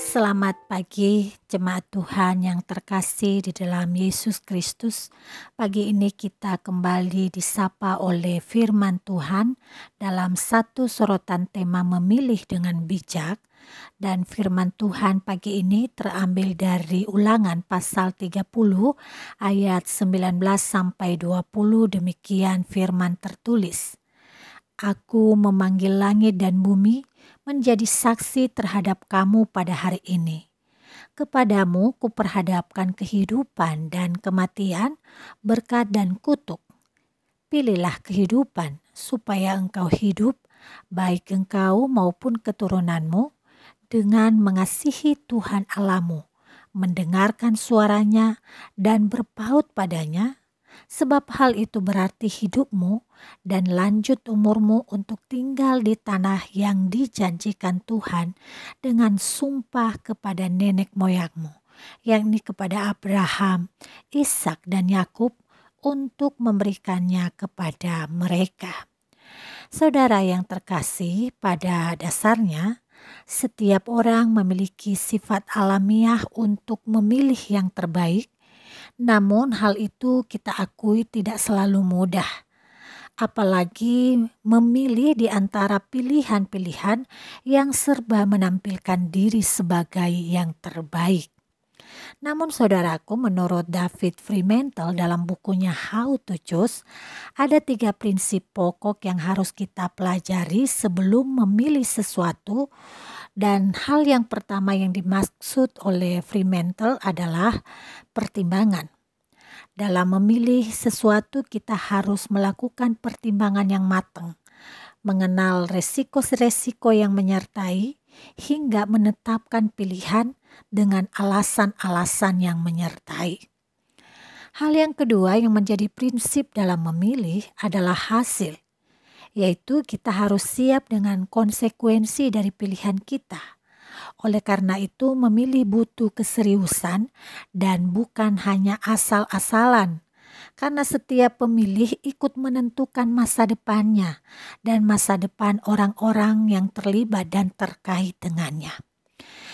Selamat pagi jemaat Tuhan yang terkasih di dalam Yesus Kristus. Pagi ini kita kembali disapa oleh firman Tuhan dalam satu sorotan tema memilih dengan bijak. Dan firman Tuhan pagi ini terambil dari Ulangan pasal 30 ayat 19 sampai 20. Demikian firman tertulis. Aku memanggil langit dan bumi menjadi saksi terhadap kamu pada hari ini. Kepadamu kuperhadapkan kehidupan dan kematian, berkat dan kutuk. Pilihlah kehidupan supaya engkau hidup, baik engkau maupun keturunanmu, dengan mengasihi Tuhan Allahmu, mendengarkan suaranya dan berpaut padanya, sebab hal itu berarti hidupmu dan lanjut umurmu untuk tinggal di tanah yang dijanjikan Tuhan dengan sumpah kepada nenek moyangmu, yakni kepada Abraham, Ishak dan Yakub, untuk memberikannya kepada mereka. Saudara yang terkasih, pada dasarnya setiap orang memiliki sifat alamiah untuk memilih yang terbaik. Namun hal itu kita akui tidak selalu mudah, apalagi memilih di antara pilihan-pilihan yang serba menampilkan diri sebagai yang terbaik. Namun saudaraku, menurut David Fremantle dalam bukunya How to Choose, ada 3 prinsip pokok yang harus kita pelajari sebelum memilih sesuatu. Dan hal yang pertama yang dimaksud oleh Fremantle adalah pertimbangan. Dalam memilih sesuatu kita harus melakukan pertimbangan yang matang, mengenal resiko-resiko yang menyertai, hingga menetapkan pilihan dengan alasan-alasan yang menyertai. Hal yang kedua yang menjadi prinsip dalam memilih adalah hasil, yaitu kita harus siap dengan konsekuensi dari pilihan kita. Oleh karena itu, memilih butuh keseriusan dan bukan hanya asal-asalan, karena setiap pemilih ikut menentukan masa depannya dan masa depan orang-orang yang terlibat dan terkait dengannya.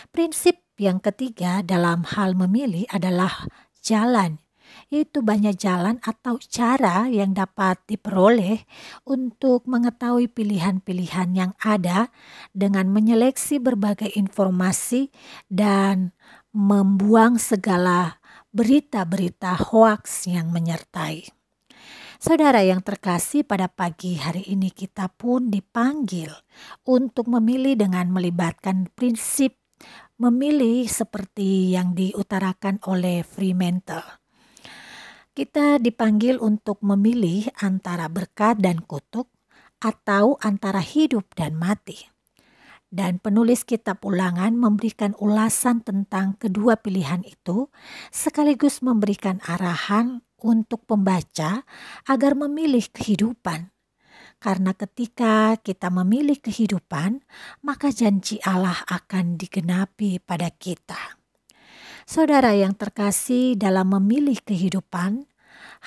Prinsip yang ketiga dalam hal memilih adalah jalan, yaitu banyak jalan atau cara yang dapat diperoleh untuk mengetahui pilihan-pilihan yang ada dengan menyeleksi berbagai informasi dan membuang segala berita-berita hoaks yang menyertai. Saudara yang terkasih, pada pagi hari ini kita pun dipanggil untuk memilih dengan melibatkan prinsip memilih seperti yang diutarakan oleh Fremantle. Kita dipanggil untuk memilih antara berkat dan kutuk atau antara hidup dan mati. Dan penulis kitab Ulangan memberikan ulasan tentang kedua pilihan itu, sekaligus memberikan arahan untuk pembaca agar memilih kehidupan. Karena ketika kita memilih kehidupan, maka janji Allah akan digenapi pada kita. Saudara yang terkasih, dalam memilih kehidupan,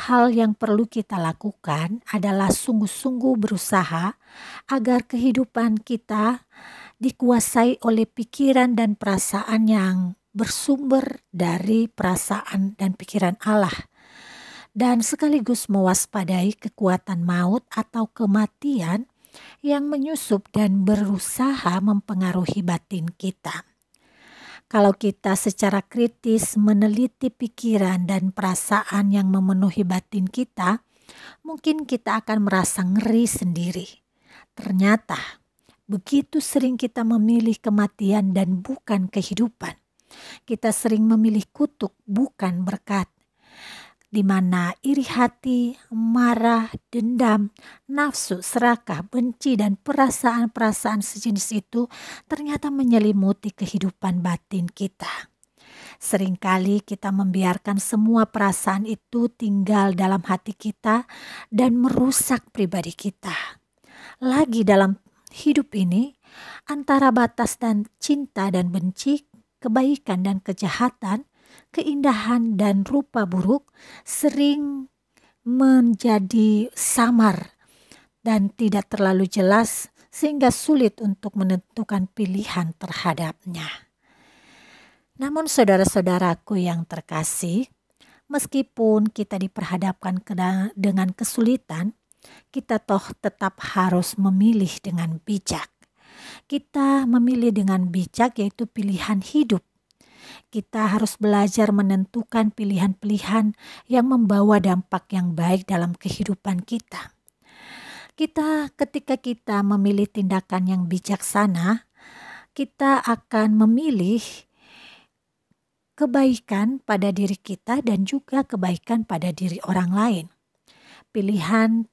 hal yang perlu kita lakukan adalah sungguh-sungguh berusaha agar kehidupan kita dikuasai oleh pikiran dan perasaan yang bersumber dari perasaan dan pikiran Allah, dan sekaligus mewaspadai kekuatan maut atau kematian yang menyusup dan berusaha mempengaruhi batin kita. Kalau kita secara kritis meneliti pikiran dan perasaan yang memenuhi batin kita, mungkin kita akan merasa ngeri sendiri. Ternyata, begitu sering kita memilih kematian dan bukan kehidupan. Kita sering memilih kutuk bukan berkat, di mana iri hati, marah, dendam, nafsu, serakah, benci, dan perasaan-perasaan sejenis itu ternyata menyelimuti kehidupan batin kita. Seringkali kita membiarkan semua perasaan itu tinggal dalam hati kita dan merusak pribadi kita. Lagi dalam hidup ini, antara batas dan cinta dan benci, kebaikan dan kejahatan, keindahan dan rupa buruk sering menjadi samar dan tidak terlalu jelas, sehingga sulit untuk menentukan pilihan terhadapnya. Namun saudara-saudaraku yang terkasih, meskipun kita diperhadapkan dengan kesulitan, kita toh tetap harus memilih dengan bijak. Kita memilih dengan bijak yaitu pilihan hidup. Kita harus belajar menentukan pilihan-pilihan yang membawa dampak yang baik dalam kehidupan kita. Ketika kita memilih tindakan yang bijaksana, kita akan memilih kebaikan pada diri kita dan juga kebaikan pada diri orang lain. Pilihan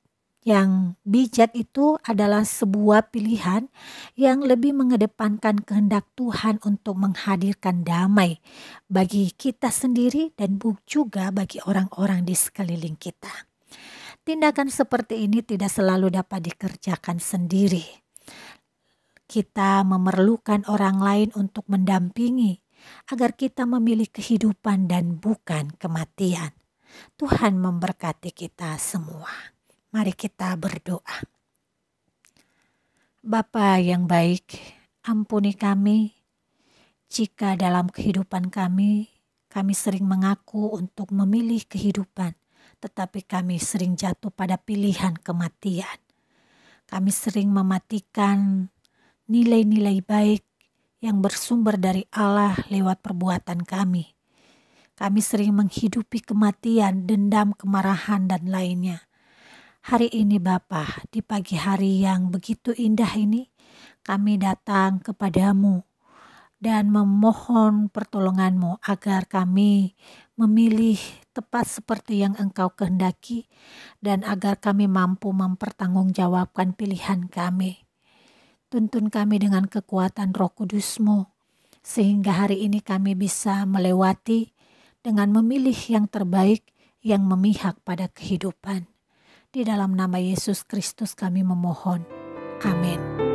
yang bijak itu adalah sebuah pilihan yang lebih mengedepankan kehendak Tuhan untuk menghadirkan damai bagi kita sendiri dan juga bagi orang-orang di sekeliling kita. Tindakan seperti ini tidak selalu dapat dikerjakan sendiri. Kita memerlukan orang lain untuk mendampingi agar kita memilih kehidupan dan bukan kematian. Tuhan memberkati kita semua. Mari kita berdoa. Bapa yang baik, ampuni kami jika dalam kehidupan kami sering mengaku untuk memilih kehidupan, tetapi kami sering jatuh pada pilihan kematian. Kami sering mematikan nilai-nilai baik yang bersumber dari Allah lewat perbuatan kami. Kami sering menghidupi kematian, dendam, kemarahan, dan lainnya. Hari ini Bapa, di pagi hari yang begitu indah ini, kami datang kepadamu dan memohon pertolongan-Mu agar kami memilih tepat seperti yang Engkau kehendaki dan agar kami mampu mempertanggungjawabkan pilihan kami. Tuntun kami dengan kekuatan Roh Kudus-Mu, sehingga hari ini kami bisa melewati dengan memilih yang terbaik yang memihak pada kehidupan. Di dalam nama Yesus Kristus kami memohon. Amin.